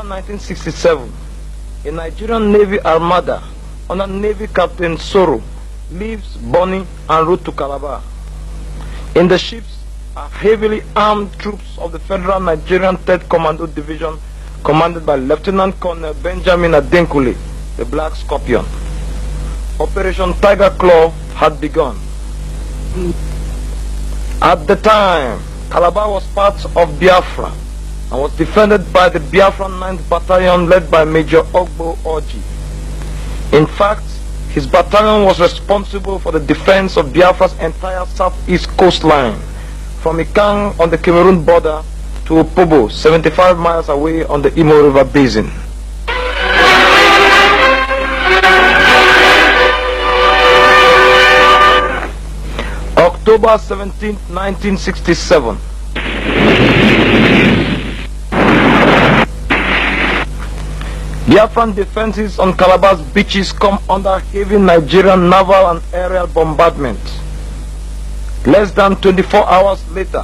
1967, a Nigerian Navy armada under Navy Captain Soro leaves Bonny en route to Calabar. In the ships are heavily armed troops of the Federal Nigerian 3rd Commando Division commanded by Lieutenant Colonel Benjamin Adenkule, the Black Scorpion. Operation Tiger Claw had begun. At the time, Calabar was part of Biafra and was defended by the Biafran 9th Battalion led by Major Ogbo Orji. In fact, his battalion was responsible for the defense of Biafra's entire southeast coastline, from Ikang on the Cameroon border to Opobo, 75 miles away on the Imo River basin. October 17, 1967. Biafran defenses on Calabar's beaches come under heavy Nigerian naval and aerial bombardment. Less than 24 hours later,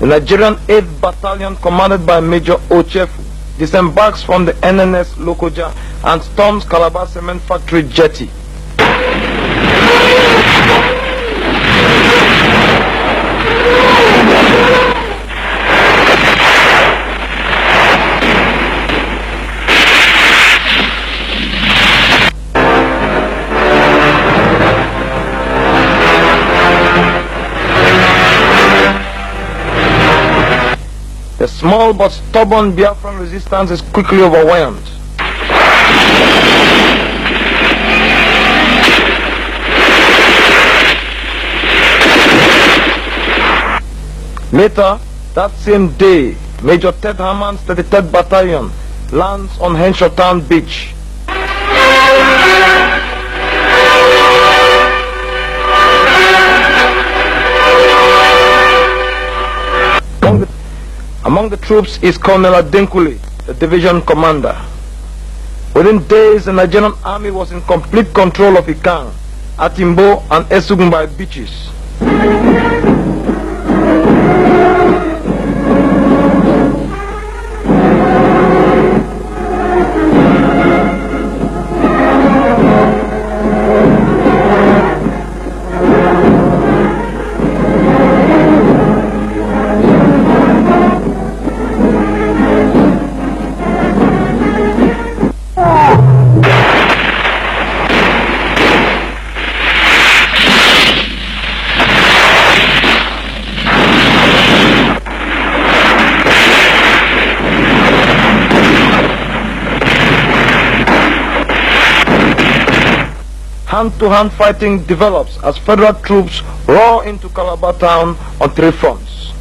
the Nigerian 8th Battalion commanded by Major Ochefu disembarks from the NNS Lokoja and storms Calabar Cement Factory jetty. The small but stubborn Biafran resistance is quickly overwhelmed. Later, that same day, Major Ted Hammond's 33rd Battalion lands on Henshaw Town Beach. Among the troops is Colonel Adenkule, the division commander. Within days, the Nigerian army was in complete control of Ikang, Atimbo, and Esugumbai beaches. Hand-to-hand fighting develops as federal troops roar into Calabar town on 3 fronts.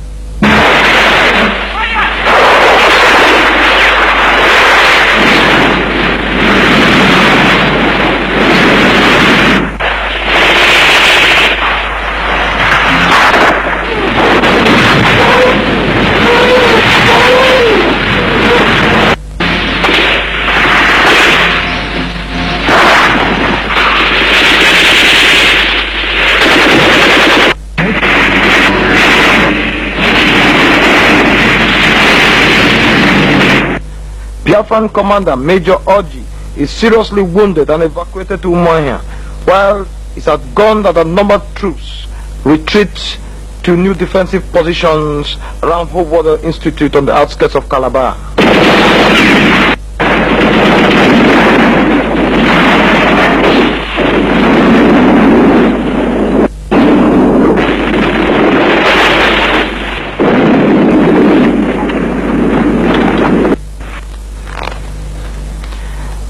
Biafran commander Major Orji is seriously wounded and evacuated to Umuahia, while his outgunned and outnumbered troops retreat to new defensive positions around Hope Water Institute on the outskirts of Calabar.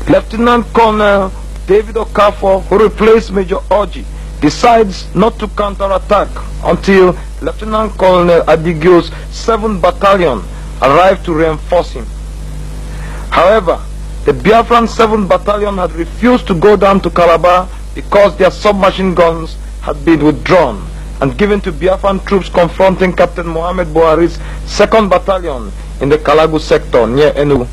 Lieutenant Colonel David Okafor, who replaced Major Orji, decides not to counterattack until Lieutenant Colonel Adigio's 7th Battalion arrived to reinforce him. However, the Biafran 7th Battalion had refused to go down to Calabar because their submachine guns had been withdrawn and given to Biafran troops confronting Captain Mohammed Buhari's 2nd Battalion in the Kalagu sector near Enugu.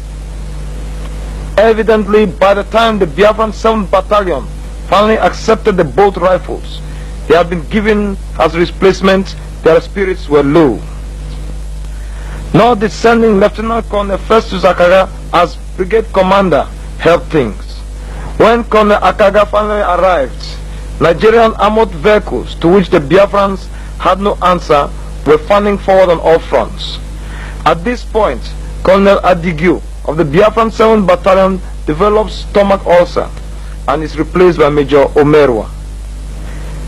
Evidently, by the time the Biafran 7th Battalion finally accepted the bolt rifles they had been given as replacement, their spirits were low. Nor did sending Lieutenant Colonel Festus Zakaria as brigade commander helped things. When Colonel Akaga finally arrived, Nigerian armored vehicles, to which the Biafrans had no answer, were fanning forward on all fronts. At this point, Colonel Adigio of the Biafran 7th Battalion develops stomach ulcer and is replaced by Major Omerwa.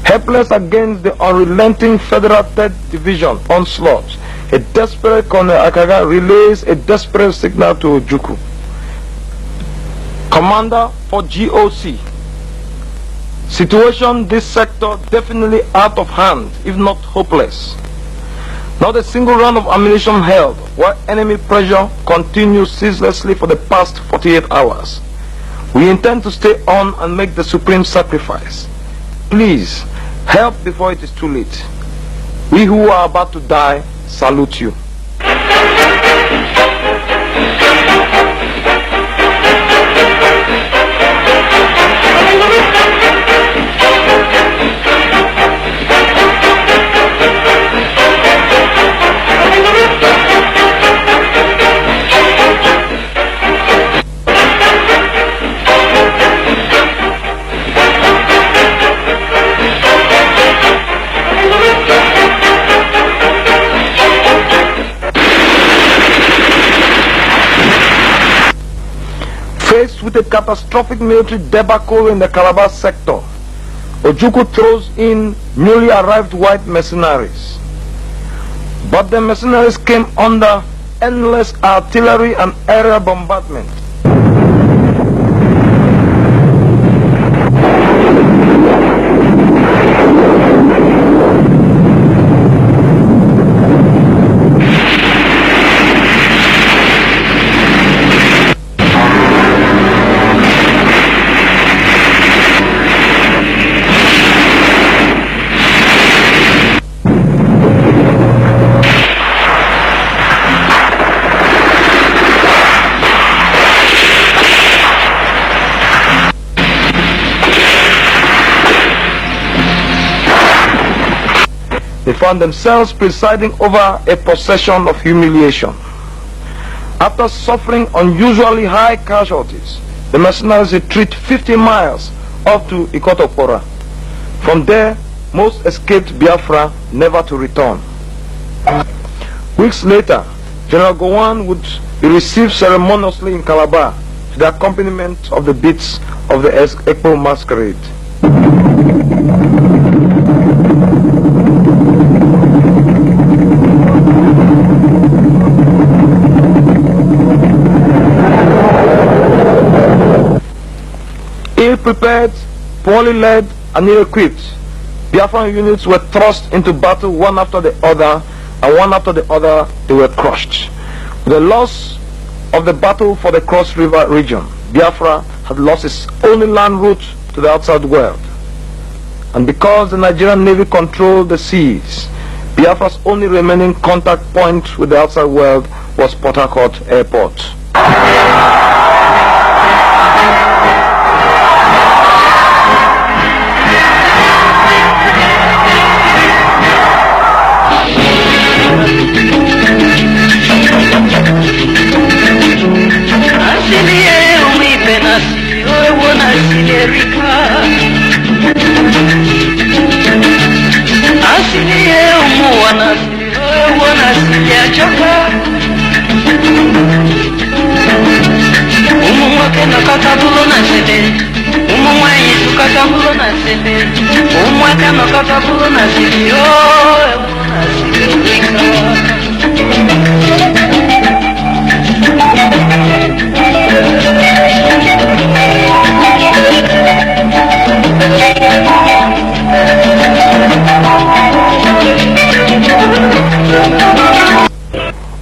Helpless against the unrelenting Federal 3rd Division onslaught, a desperate Colonel Akaga relays a desperate signal to Ojukwu, Commander for GOC. Situation this sector definitely out of hand, if not hopeless. Not a single round of ammunition held, while enemy pressure continues ceaselessly for the past 48 hours. We intend to stay on and make the supreme sacrifice. Please, help before it is too late. We who are about to die salute you. Faced with a catastrophic military debacle in the Calabar sector, Ojukwu throws in newly arrived white mercenaries. But the mercenaries came under endless artillery and aerial bombardment. They found themselves presiding over a procession of humiliation. After suffering unusually high casualties, the mercenaries retreat 50 miles up to Ikotopora. From there, most escaped Biafra, never to return. Weeks later, General Gowon would be received ceremoniously in Calabar to the accompaniment of the beats of the Ekpo masquerade. Ill-prepared, poorly led, and ill-equipped, Biafran units were thrust into battle one after the other, and one after the other they were crushed. With the loss of the battle for the Cross River region, Biafra had lost its only land route to the outside world. And because the Nigerian Navy controlled the seas, Biafra's only remaining contact point with the outside world was Port Harcourt Airport.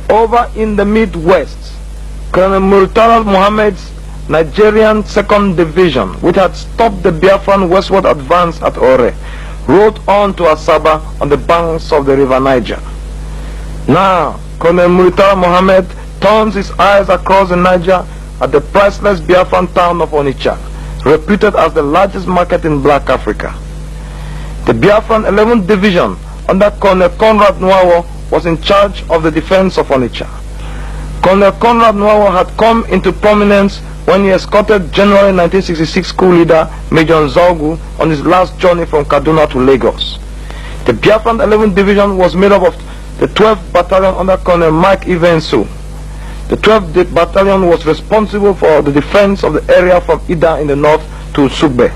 Over in the Midwest, Colonel Murtala Muhammad's Nigerian 2nd Division, which had stopped the Biafran westward advance at Ore, rode on to Asaba on the banks of the river Niger. Now, Colonel Murtala Muhammad turns his eyes across the Niger at the priceless Biafran town of Onitsha, reputed as the largest market in Black Africa. The Biafran 11th Division under Colonel Conrad Nwawo was in charge of the defense of Onitsha. Colonel Conrad Nwawa had come into prominence when he escorted January 1966 coup leader Major Nzaugu on his last journey from Kaduna to Lagos. The Biafran 11th Division was made up of the 12th Battalion under Colonel Mike Ivensu. The 12th Battalion was responsible for the defense of the area from Ida in the north to Sugbe.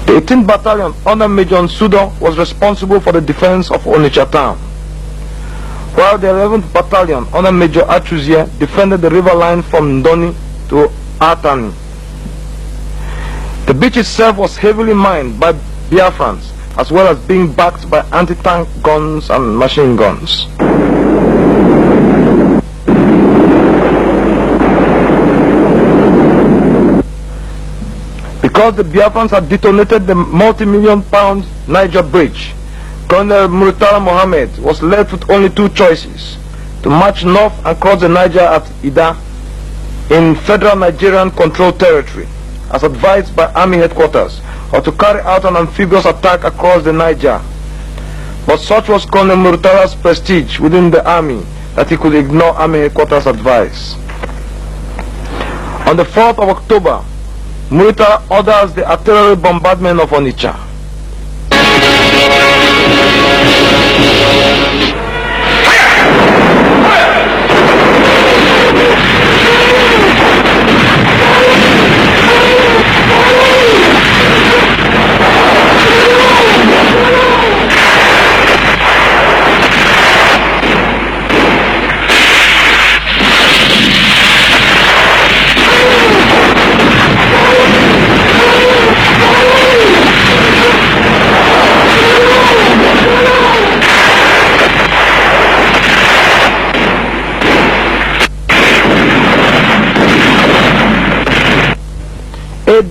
The 18th Battalion under Major Nsudo was responsible for the defense of Onitsha town, while the 11th Battalion under Major Achuzie defended the river line from Ndoni to Atani. The beach itself was heavily mined by Biafrans, as well as being backed by anti-tank guns and machine guns. Because the Biafrans had detonated the multi-million pound Niger Bridge, Colonel Murtala Mohammed was left with only two choices: to march north and cross the Niger at Ida in federal Nigerian controlled territory, as advised by Army headquarters, or to carry out an amphibious attack across the Niger. But such was Colonel Murtala's prestige within the army that he could ignore Army headquarters' advice. On the 4th of October, Murtala orders the artillery bombardment of Onitsha.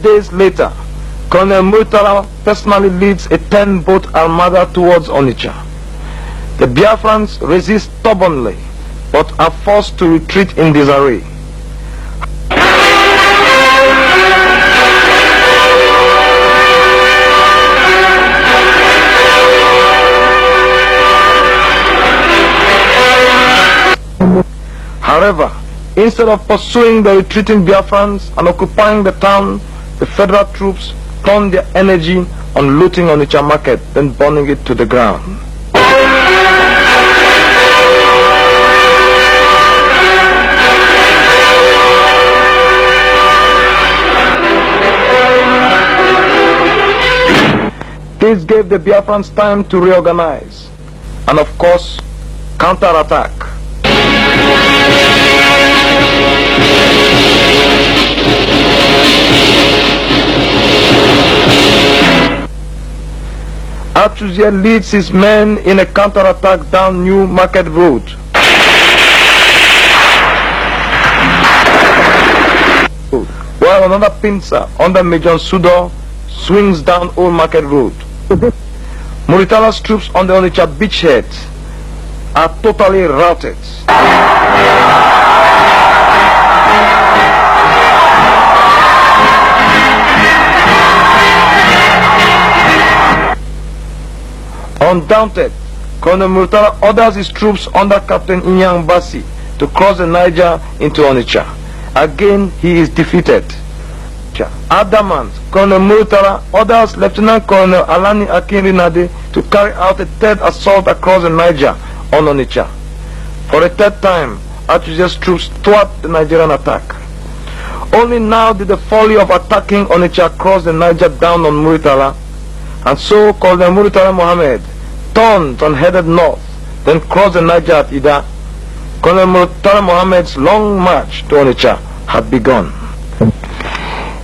Days later, Colonel Murtala personally leads a 10-boat armada towards Onitsha. The Biafrans resist stubbornly, but are forced to retreat in disarray. However, instead of pursuing the retreating Biafrans and occupying the town, the federal troops turned their energy on looting Onitsha market, then burning it to the ground. This gave the Biafrans time to reorganize and, of course, counterattack. Achuzie leads his men in a counterattack down New Market Road. While another pincer under Major Nsudo swings down Old Market Road. Murtala's troops on the Onitsha beachhead are totally routed. Undaunted, Colonel Murtala orders his troops under Captain Inyang Basi to cross the Niger into Onitsha. Again, he is defeated. Adamant, Colonel Murtala orders Lieutenant Colonel Alani Akinrinade to carry out a third assault across the Niger on Onitsha. For a third time, Achuzie's troops thwart the Nigerian attack. Only now did the folly of attacking Onitsha cross the Niger down on Murtala, and so Colonel Murtala Mohammed turned and headed north, then crossed the Niger at Ida. Colonel Murtala Mohammed's long march to Onitsha had begun.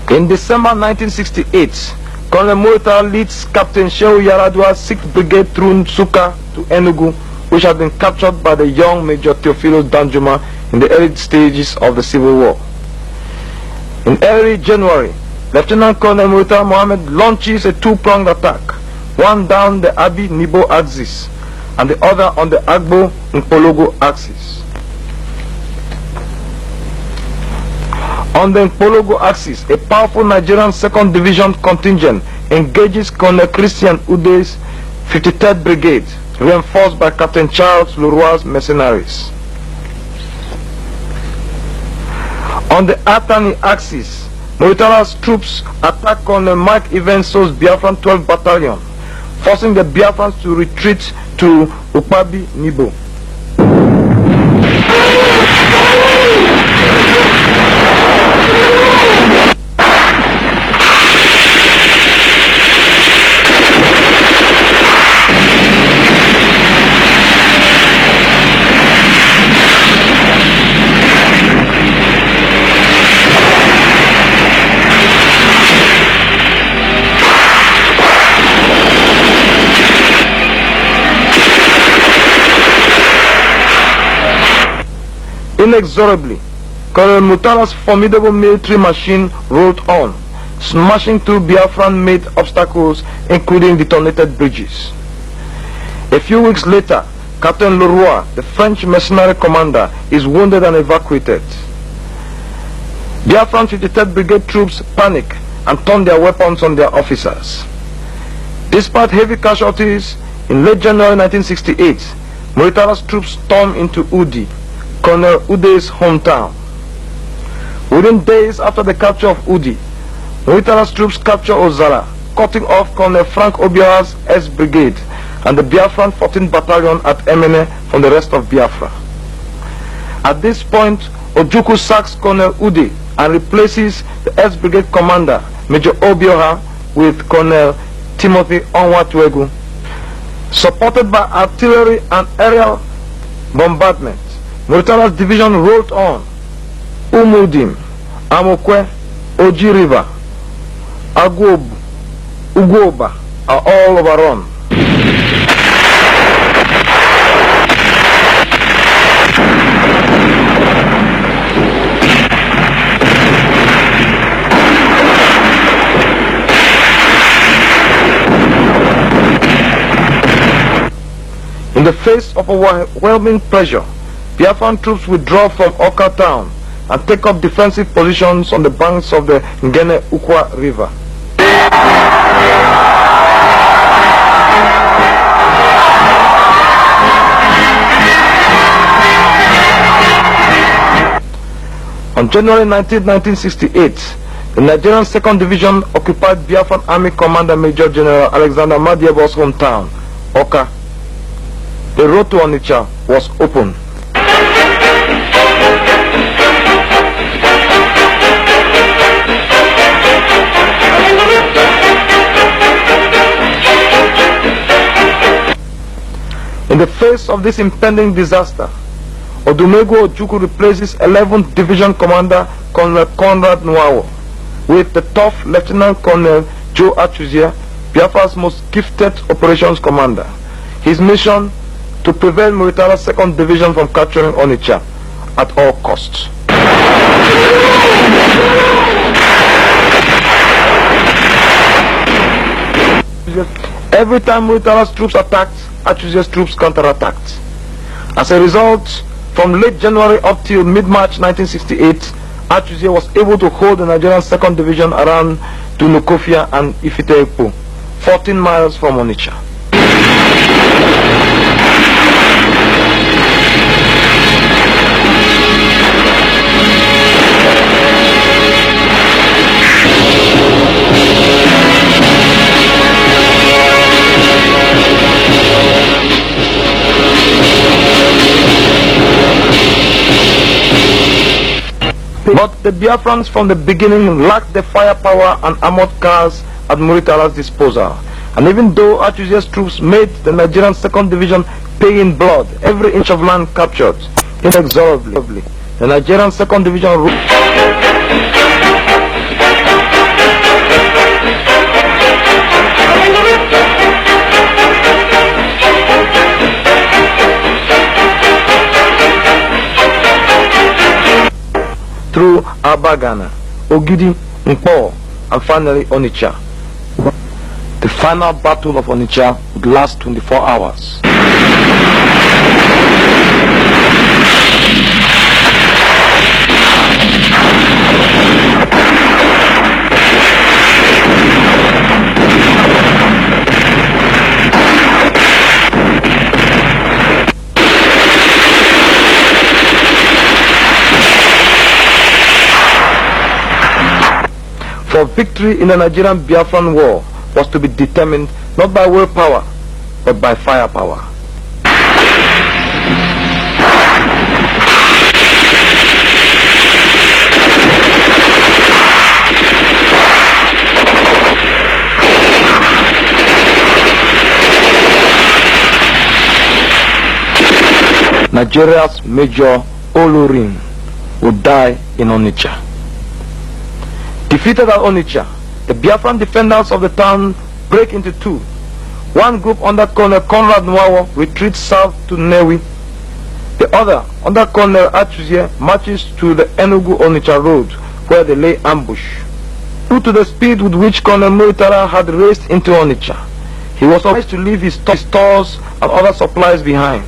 In December 1968, Colonel Murtala leads Captain Shehu Yaradua's 6th Brigade through Nsukka to Enugu, which had been captured by the young Major Theophilus Danjuma in the early stages of the Civil War. In early January, Lieutenant Colonel Murtala Mohammed launches a two-pronged attack, one down the Abi-Nibo axis and the other on the Agbo-Nkpologo axis. On the Nkpologo axis, a powerful Nigerian 2nd Division contingent engages Colonel Christian Ude's 53rd Brigade, reinforced by Captain Charles Leroy's mercenaries. On the Atani axis, Muritala's troops attacked Colonel Mike Evenso's Biafran 12th Battalion, forcing the Biafrans to retreat to Ukpabi Nibo. Inexorably, Colonel Murtala's formidable military machine rolled on, smashing through Biafran-made obstacles, including detonated bridges. A few weeks later, Captain Leroy, the French mercenary commander, is wounded and evacuated. Biafran 53rd Brigade troops panic and turn their weapons on their officers. Despite heavy casualties, in late January 1968, Muritala's troops stormed into Udi, Colonel Ude's hometown. Within days after the capture of Udi, Muritala's troops captured Ozara, cutting off Colonel Frank Obiara's S Brigade and the Biafran 14th Battalion at Emene from the rest of Biafra. At this point, Ojukwu sacks Colonel Ude and replaces the S Brigade commander, Major Obiora, with Colonel Timothy Onwatuegu. Supported by artillery and aerial bombardment, Muritala's division rolled on. Umudim, Amokwe, Oji River, Agwobu, Ugoba are all overrun. In the face of overwhelming pressure, Biafran troops withdraw from Oka town and take up defensive positions on the banks of the Ngene Ukwa River. On January 19, 1968, the Nigerian 2nd Division occupied Biafran Army Commander Major General Alexander Madiebo's hometown, Oka. The road to Onitsha was open. In the face of this impending disaster, Odumegwu Ojukwu replaces 11th Division Commander Colonel Conrad Nwawo with the tough Lieutenant Colonel Joe Achuzie, Biafra's most gifted operations commander. His mission: to prevent Muritala's 2nd Division from capturing Onitsha at all costs. Every time Muritala's troops attacked, Achuzie's troops counterattacked. As a result, from late January up till mid-March 1968, Achuzie was able to hold the Nigerian 2nd Division around Dunukofia and Ifite-Ekpo, 14 miles from Onitsha. But the Biafrans from the beginning lacked the firepower and armored cars at Muritala's disposal. And even though Achuzie's troops made the Nigerian 2nd Division pay in blood every inch of land captured, inexorably, the Nigerian 2nd Division through Abagana, Ogidi, Nkpo, and finally Onitsha. The final battle of Onitsha would last 24 hours. For victory in the Nigerian Biafran war was to be determined not by willpower, but by firepower. Nigeria's Major Olorin would die in Onitsha. Defeated at Onitsha, the Biafran defenders of the town break into two. One group under Colonel Conrad Nwawo retreats south to Newi. The other, under Colonel Achuzie, marches to the Enugu-Onitsha road where they lay ambush. Due to the speed with which Colonel Muritara had raced into Onitsha, he was obliged to leave his stores and other supplies behind.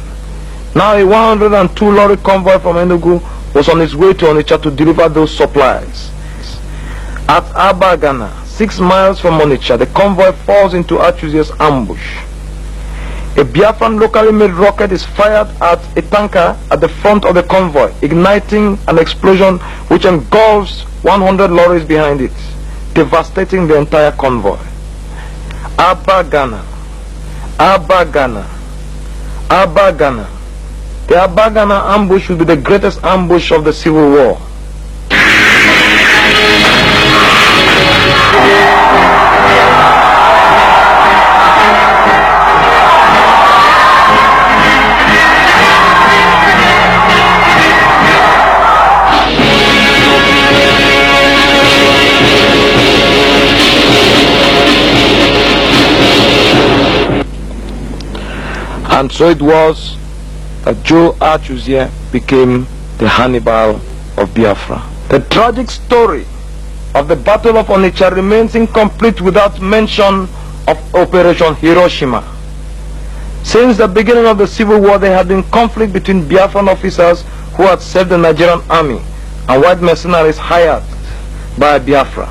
Now a 102 lorry convoy from Enugu was on its way to Onitsha to deliver those supplies. At Abagana, 6 miles from Onitsha, the convoy falls into Achuzie's ambush. A Biafran locally made rocket is fired at a tanker at the front of the convoy, igniting an explosion which engulfs 100 lorries behind it, devastating the entire convoy. Abagana, Abagana, Abagana. The Abagana ambush will be the greatest ambush of the Civil War. And so it was that Joe Achuzie became the Hannibal of Biafra. The tragic story of the Battle of Onitsha remains incomplete without mention of Operation Hiroshima. Since the beginning of the Civil War, there had been conflict between Biafran officers who had served the Nigerian army and white mercenaries hired by Biafra.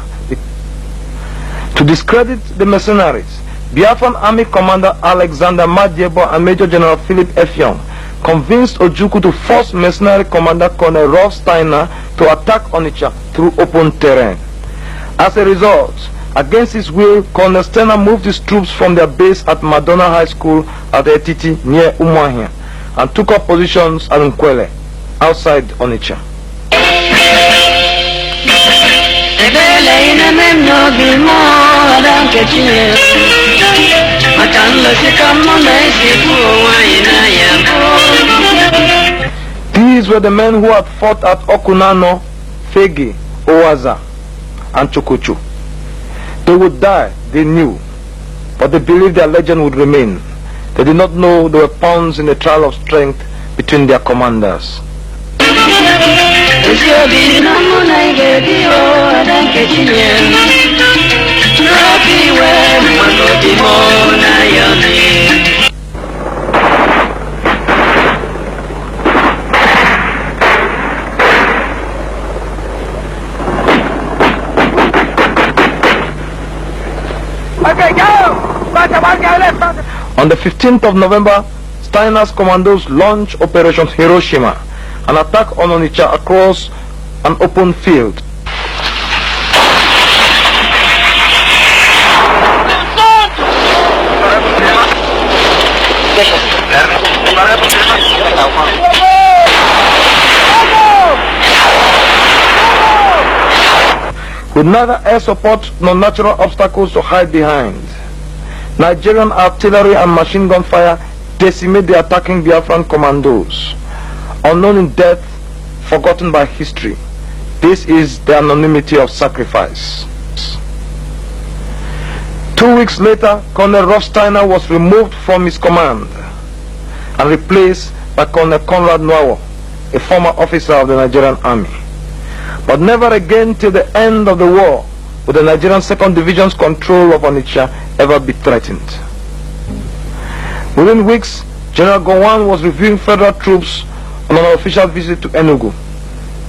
To discredit the mercenaries, Biafran Army Commander Alexander Madiebo and Major General Philip Effiong convinced Ojukwu to force mercenary Commander Colonel Rolf Steiner to attack Onitsha through open terrain. As a result, against his will, Colonel Steiner moved his troops from their base at Madonna High School at Etiti near Umuahia and took up positions at Nkwele outside Onitsha. These were the men who had fought at Okunano, Fegi, Owaza, and Chokocho. They would die, they knew, but they believed their legend would remain. They did not know they were pawns in a trial of strength between their commanders. On the 15th of November, Steiner's commandos launched Operation Hiroshima, an attack on Onitsha across an open field. With neither air support nor natural obstacles to hide behind, Nigerian artillery and machine gun fire decimate the attacking Biafran commandos. Unknown in death, forgotten by history, this is the anonymity of sacrifice. 2 weeks later, Colonel Rolf Steiner was removed from his command and replaced by Colonel Conrad Nwawo, a former officer of the Nigerian army. But never again till the end of the war would the Nigerian 2nd Division's control of Onitsha ever be threatened. Within weeks, General Gowon was reviewing federal troops on an official visit to Enugu.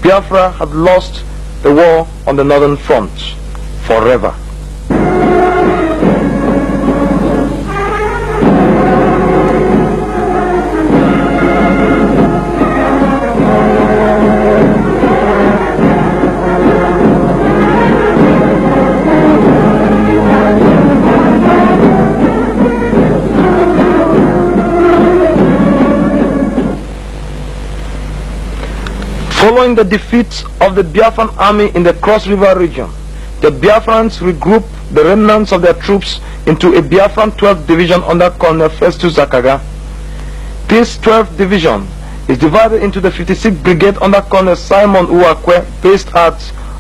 Biafra had lost the war on the northern front forever. Following the defeat of the Biafran army in the Cross River region, the Biafrans regrouped the remnants of their troops into a Biafran 12th Division under Colonel Festus Zakaga. This 12th Division is divided into the 56th Brigade under Colonel Simon Uwakwe, based at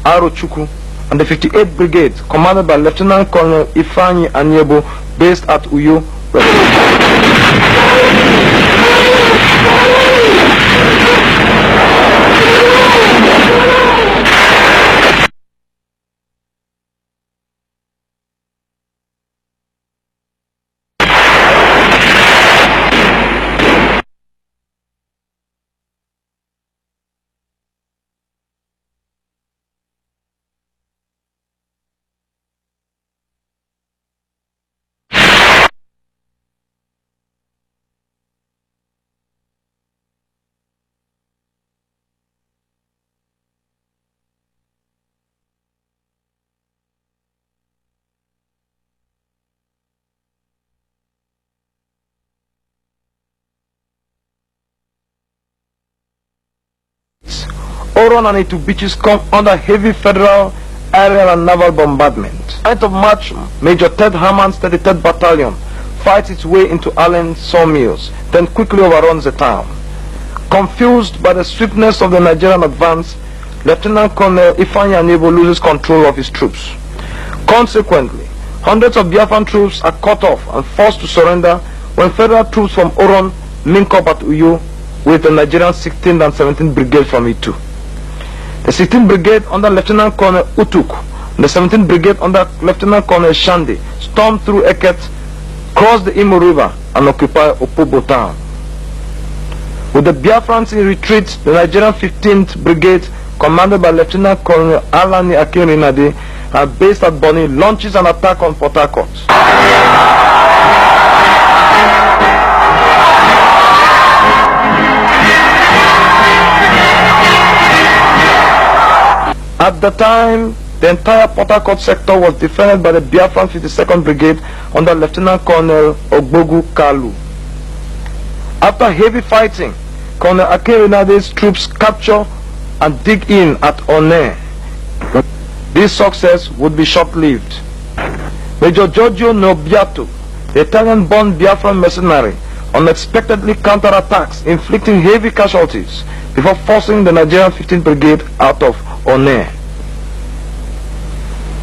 Arochukwu, and the 58th Brigade commanded by Lieutenant Colonel Ifeanyi Anyebo, based at Uyo. Oron and Itu beaches come under heavy federal aerial and naval bombardment. 9th of March, Major Ted Herman's 33rd Battalion fights its way into Allen sawmills, then quickly overruns the town. Confused by the swiftness of the Nigerian advance, Lieutenant Colonel Ifeanyi Anyebo loses control of his troops. Consequently, hundreds of Biafran troops are cut off and forced to surrender when federal troops from Oron link up at Uyo with the Nigerian 16th and 17th Brigade from Itu. The 16th Brigade under Lieutenant Colonel Utuk and the 17th Brigade under Lieutenant Colonel Shande stormed through Eket, crossed the Imo River and occupied Opobo town. With the Biafrans in retreat, the Nigerian 15th Brigade, commanded by Lieutenant Colonel Alani Akinrinade, and based at Bonny, launches an attack on Port Harcourt. At the time, the entire Port Harcourt sector was defended by the Biafran 52nd Brigade under Lieutenant Colonel Ogbogu Kalu. After heavy fighting, Colonel Akinrinade's troops capture and dig in at One. This success would be short-lived. Major Giorgio Nobiato, the Italian-born Biafran mercenary, unexpectedly counterattacks, inflicting heavy casualties before forcing the Nigerian 15th Brigade out of One.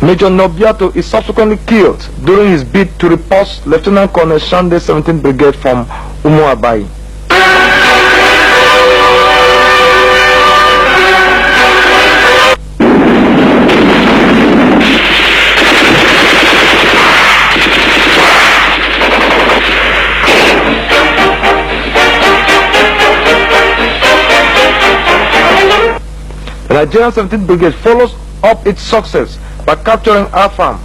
Major Nobiato is subsequently killed during his bid to repulse Lieutenant Colonel Shande's 17th Brigade from Umuabai. The Nigerian 17th Brigade follows up its success by capturing Afam,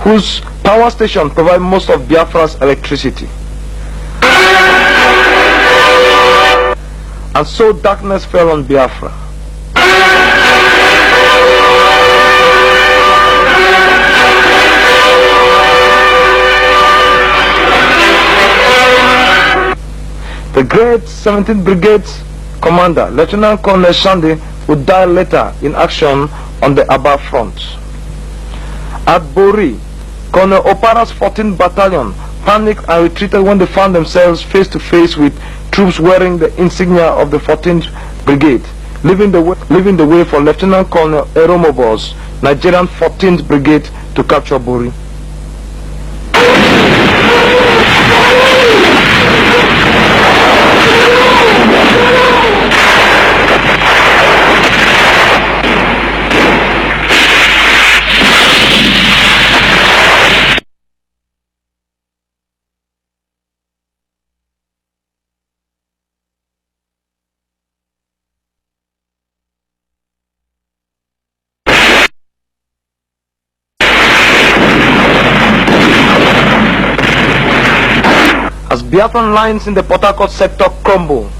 whose power station provides most of Biafra's electricity. And so darkness fell on Biafra. The great 17th Brigade commander, Lieutenant Colonel Shande, would die later in action on the Aba front. At Bori, Colonel Opara's 14th Battalion panicked and retreated when they found themselves face to face with troops wearing the insignia of the 14th Brigade, leaving the way for Lieutenant Colonel Eromobo's Nigerian 14th Brigade to capture Bori. As Biafran lines in the Port Harcourt sector crumble,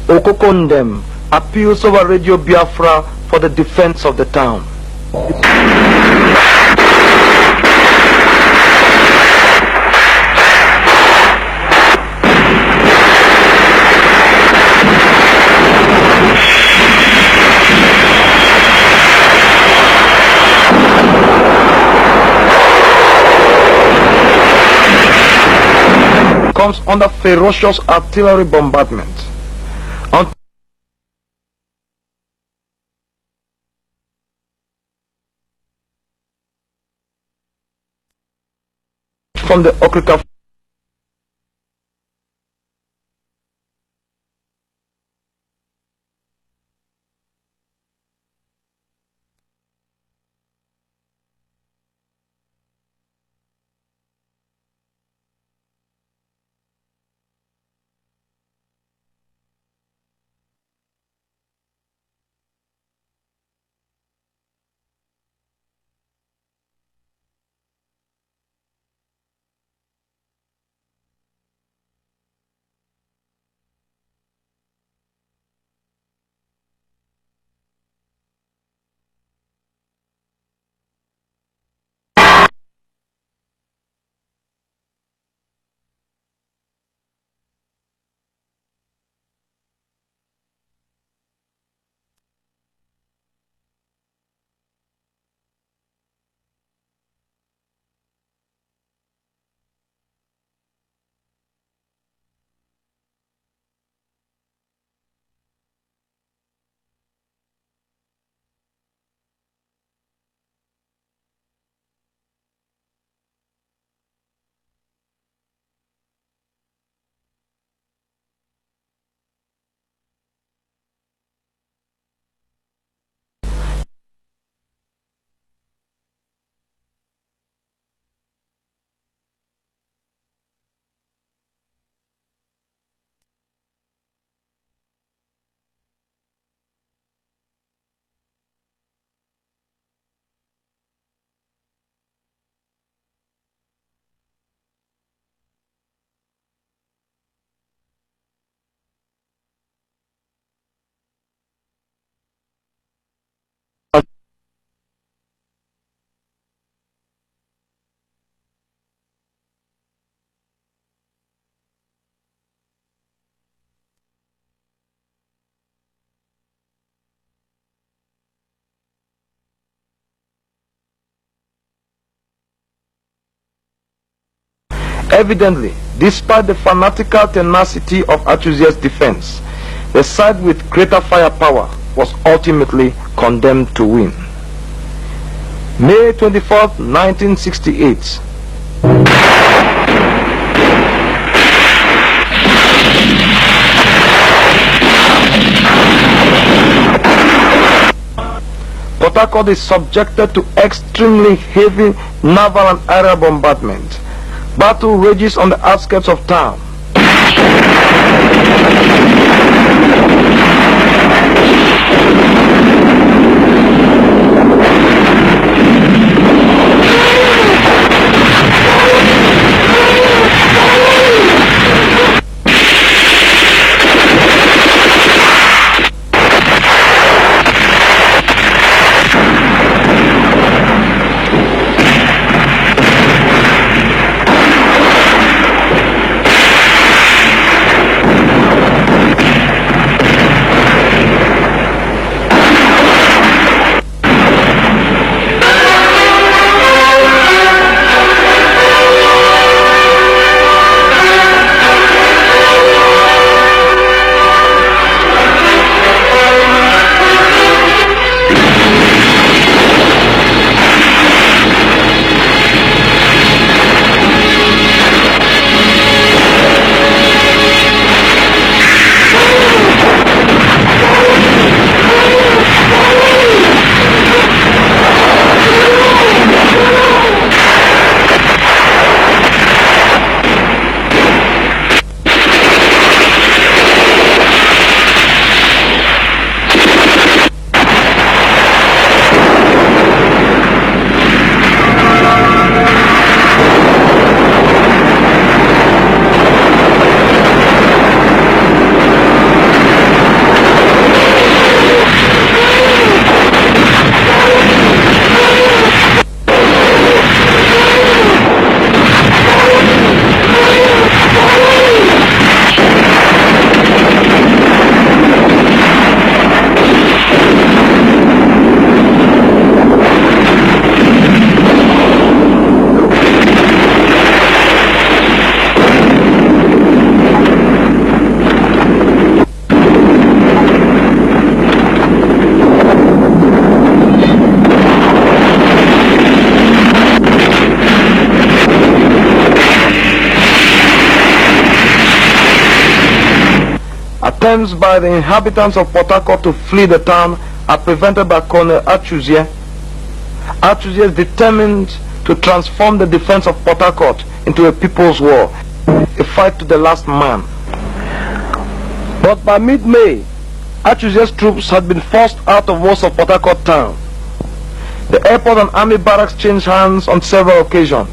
Okokondem appeals over Radio Biafra for the defense of the town. comes under ferocious artillery bombardment. Until from the Okrika Evidently, despite the fanatical tenacity of Artusia's defense, the side with greater firepower was ultimately condemned to win. May 24th, 1968. Port Harcourt is subjected to extremely heavy naval and aerial bombardment. Battle rages on the outskirts of town. Attempts by the inhabitants of Port Harcourt to flee the town are prevented by Colonel Achuzie. Achuzie is determined to transform the defense of Port Harcourt into a people's war, a fight to the last man. But by mid-May, Achuzie's troops had been forced out of most of Port Harcourt town. The airport and army barracks changed hands on several occasions.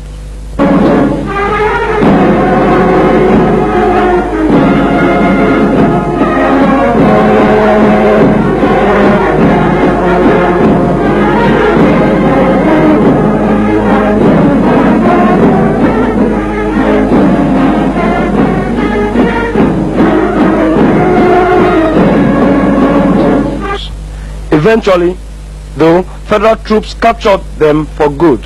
Eventually, though, federal troops captured them for good.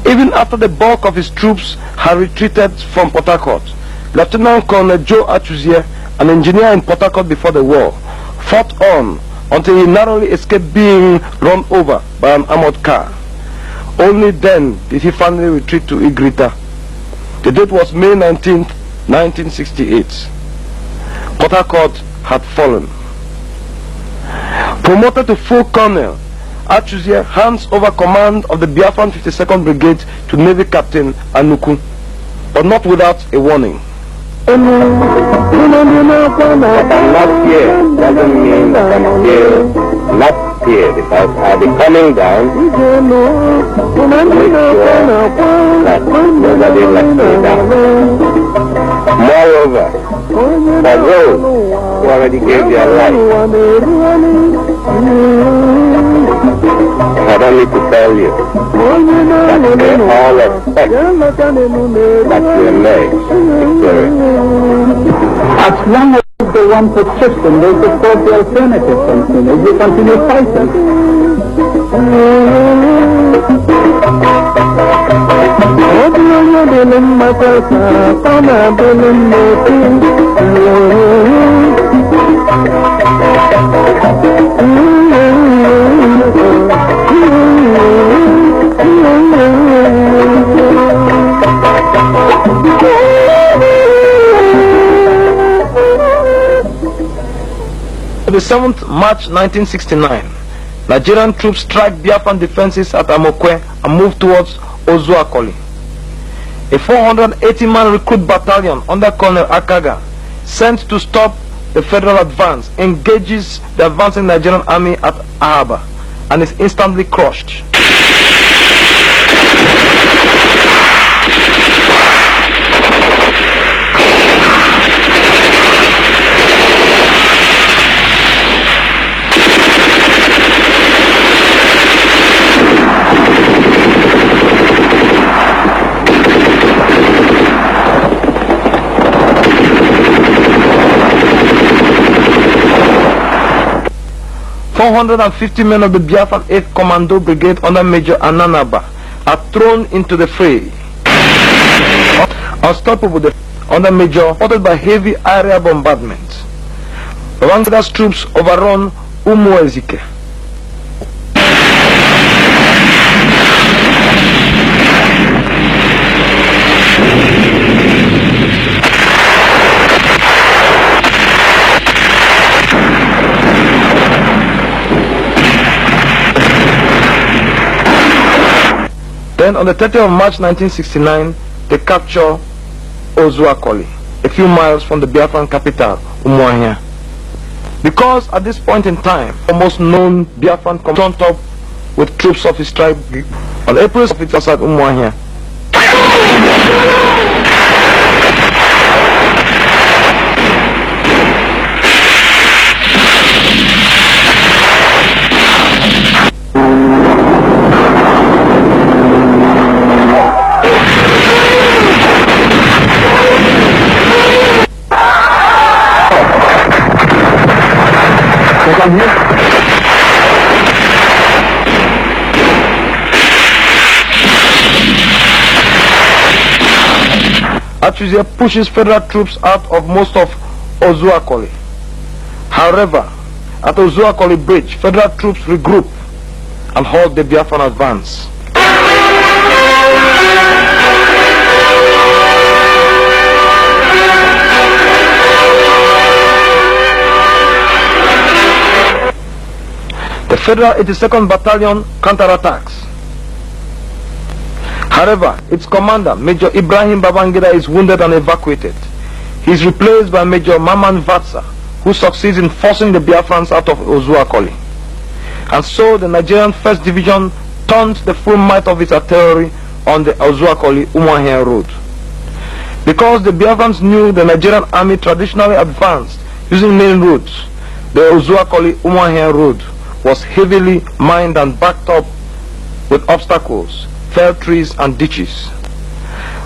Even after the bulk of his troops had retreated from Port Harcourt, Lieutenant Colonel Joe Achuzie, an engineer in Port Harcourt before the war, fought on until he narrowly escaped being run over by an armored car. Only then did he finally retreat to Igrita. The date was May 19th, 1968. Port Harcourt had fallen. Promoted to full colonel, Achuzie hands over command of the Biafran 52nd Brigade to Navy Captain Anuku, but not without a warning. What I'm not here doesn't mean that I'm here, not here, because I'll be coming down to make sure that nobody lets me down. Moreover, for those who already gave their life, I don't need to tell you that they all expect that you emerge victorious. As long as they want to trust them, they support the alternative continue. You continue fighting. The 7th March 1969, Nigerian troops strike Biafran defenses at Amokwe and move towards Ozuakoli. A 480-man recruit battalion under Colonel Akaga, sent to stop the federal advance, engages the advancing Nigerian army at Ahaba and is instantly crushed. $450 men of the Biafran 8th Commando Brigade under Major Ananaba are thrown into the fray. Unstoppable under Major, supported by heavy area bombardment. Rwanda's troops overrun Umuezike. Then on the 30th of March 1969, they capture Ozuakoli, a few miles from the Biafran capital, Umuahia. Because at this point in time, the most known Biafran turned up with troops of his tribe. On April 5th, it was at Umuahia. Atuzia pushes federal troops out of most of Ozuakoli. However, at Ozuakoli Bridge, federal troops regroup and halt the Biafran advance. The Federal 82nd Battalion counterattacks. However, its commander, Major Ibrahim Babangida, is wounded and evacuated. He is replaced by Major Maman Vatsa, who succeeds in forcing the Biafrans out of Ozuakoli. And so the Nigerian 1st Division turned the full might of its artillery on the Ozuakoli-Umuahia road. Because the Biafrans knew the Nigerian army traditionally advanced using main roads, the Ozuakoli-Umuahia road was heavily mined and backed up with obstacles, fell trees and ditches.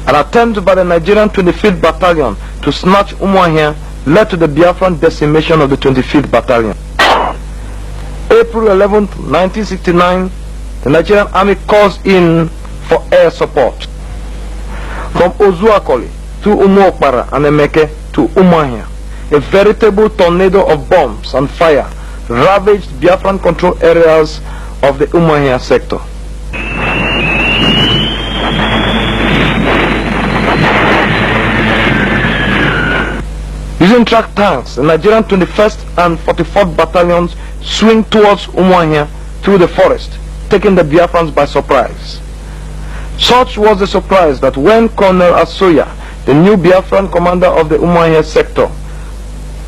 An attempt by the Nigerian 25th Battalion to snatch Umuahia led to the Biafran decimation of the 25th Battalion. April 11, 1969, the Nigerian army calls in for air support. From Ozuakoli to Umuokpara and Emeke to Umuahia, a veritable tornado of bombs and fire ravaged Biafran control areas of the Umuahia sector. Using track tanks, the Nigerian 21st and 44th battalions swing towards Umuahia through the forest, taking the Biafrans by surprise. Such was the surprise that when Colonel Asoya, the new Biafran commander of the Umuahia sector,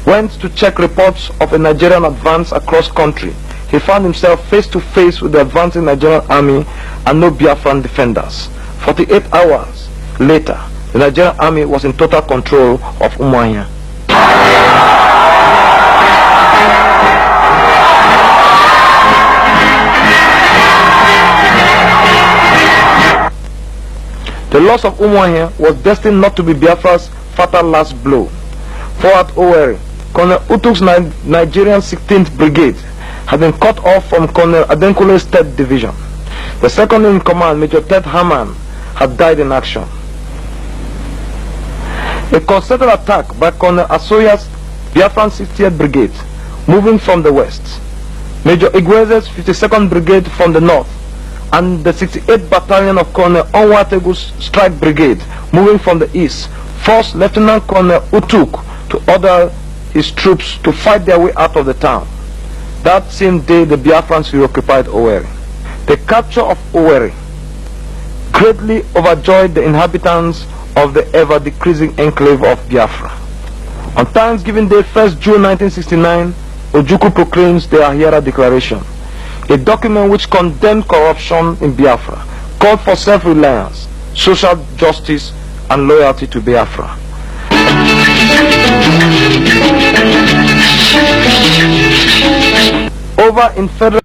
went to check reports of a Nigerian advance across country, he found himself face to face with the advancing Nigerian army and no Biafran defenders. 48 hours later, the Nigerian army was in total control of Umuahia. The loss of Umuahia was destined not to be Biafra's fatal last blow. For at Owerri, Colonel Utuk's Nigerian 16th Brigade had been cut off from Colonel Adenkule's 3rd Division. The second in command, Major Ted Haman, had died in action. A concerted attack by Colonel Asoya's Biafran 60th Brigade, moving from the west, Major Igweze's 52nd Brigade from the north, and the 68th Battalion of Colonel Onwategu's Strike Brigade, moving from the east, forced Lieutenant Colonel Utuk to order his troops to fight their way out of the town. That same day, the Biafrans reoccupied Owerri. The capture of Owerri greatly overjoyed the inhabitants of the ever-decreasing enclave of Biafra. On Thanksgiving Day, 1st June 1969, Ojukwu proclaims the Ahira Declaration, a document which condemned corruption in Biafra, called for self-reliance, social justice, and loyalty to Biafra. Over in federal